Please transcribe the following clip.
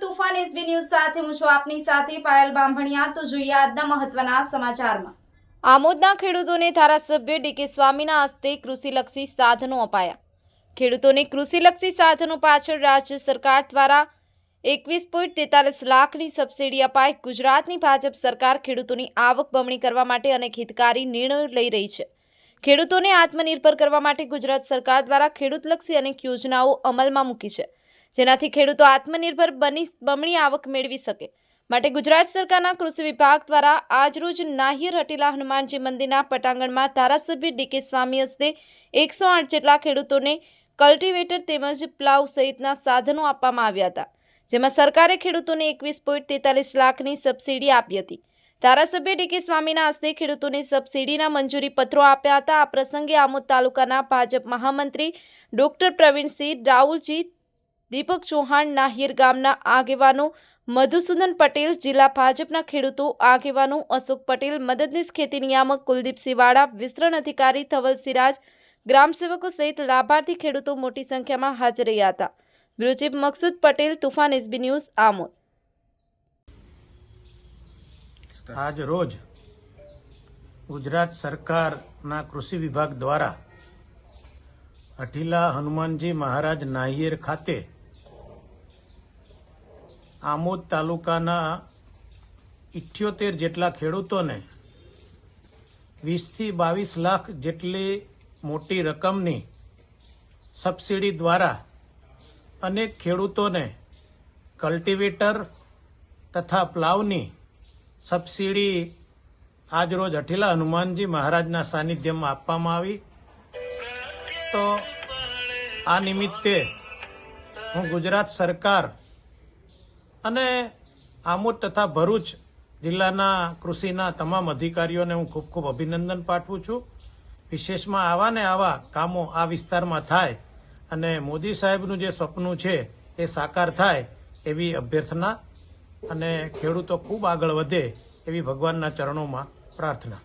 તુફાન SB news સાથે હું છું આપની સાથે પાયલ બામભણિયા। તો જોઈએ આજના મહત્વના સમાચારમાં। આમોદના ખેડૂતોને ધારાસભ્ય ડીકે સ્વામીના હસ્તે કૃષિલક્ષી સાધનો અપાયા। ખેડૂતોને કૃષિલક્ષી સાધનો પાછળ રાજ્ય સરકાર દ્વારા 21.43 લાખની સબસિડી અપાઈ। ગુજરાતની ભાજપ સરકાર ખેડૂતોની આવક બમણી કરવા માટે અનેક હિતકારી નિર્ણયો લઈ રહી છે। ખેડૂતોને આત્મનિર્ભર કરવા માટે ગુજરાત સરકાર દ્વારા ખેડૂતલક્ષી અનેક યોજનાઓ અમલમાં મૂકી છે, જેનાથી ખેડૂતો આત્મનિર્ભર બની બમણી આવક મેળવી શકે। માટે ગુજરાત સરકારના કૃષિ વિભાગ દ્વારા આજરોજ નાહિર હટીલા હનુમાનજી મંદિરના પટાંગણમાં ધારાસભ્ય ડીકે સ્વામી હસ્તે 108 જેટલા ખેડૂતોને કલ્ટિવેટર તેમજ પ્લાવ સહિતના સાધનો આપવામાં આવ્યા હતા, જેમાં સરકારે ખેડૂતોને 21.43 લાખની સબસિડી આપી હતી। ધારાસભ્ય ડીકે સ્વામીના હસ્તે ખેડૂતોને સબસિડીના મંજૂરી પત્રો આપ્યા હતા। આ પ્રસંગે આમોદ તાલુકાના ભાજપ મહામંત્રી ડોક્ટર પ્રવીણસિંહ રાઉલજી, દીપક ચૌહાણ, નાહિર ગામના આગેવાનો મધુસૂદન પટેલ, જિલ્લા ભાજપના ખેડૂતો આગેવાનો અશોક પટેલ, મદદનીશ ખેતી નિયામક કુલદીપસિંહ વાડા, વિસ્તરણ અધિકારી ધવલ સિરાજ, ગ્રામસેવકો સહિત લાભાર્થી ખેડૂતો મોટી સંખ્યામાં હાજર રહ્યા હતા। Bureau chief Maqsood Patel, Tufan SB news, Amod. આજ રોજ ગુજરાત સરકારના કૃષિ વિભાગ દ્વારા હઠીલા હનુમાનજી મહારાજ નાહિર ખાતે આમોદ તાલુકાના 78 જેટલા ખેડૂતોને 20 થી 22 લાખ જેટલી મોટી રકમની સબસિડી દ્વારા અનેક ખેડૂતોને કલ્ટિવેટર તથા પ્લાવની સબસિડી આજરોજ હઠીલા હનુમાનજી મહારાજના સાનિધ્યમાં આપવામાં આવી। તો આ નિમિત્તે હું ગુજરાત સરકાર અને આમોદ તથા ભરૂચ જિલ્લાના કૃષિના તમામ અધિકારીઓને હું ખૂબ ખૂબ અભિનંદન પાઠવું છું। વિશેષમાં આવા ને આવા કામો આ વિસ્તારમાં થાય અને મોદી સાહેબનું જે સ્વપ્ન છે એ સાકાર થાય એવી અભ્યર્થના અને ખેડૂતો ખૂબ આગળ વધે એવી ભગવાનના ચરણોમાં પ્રાર્થના।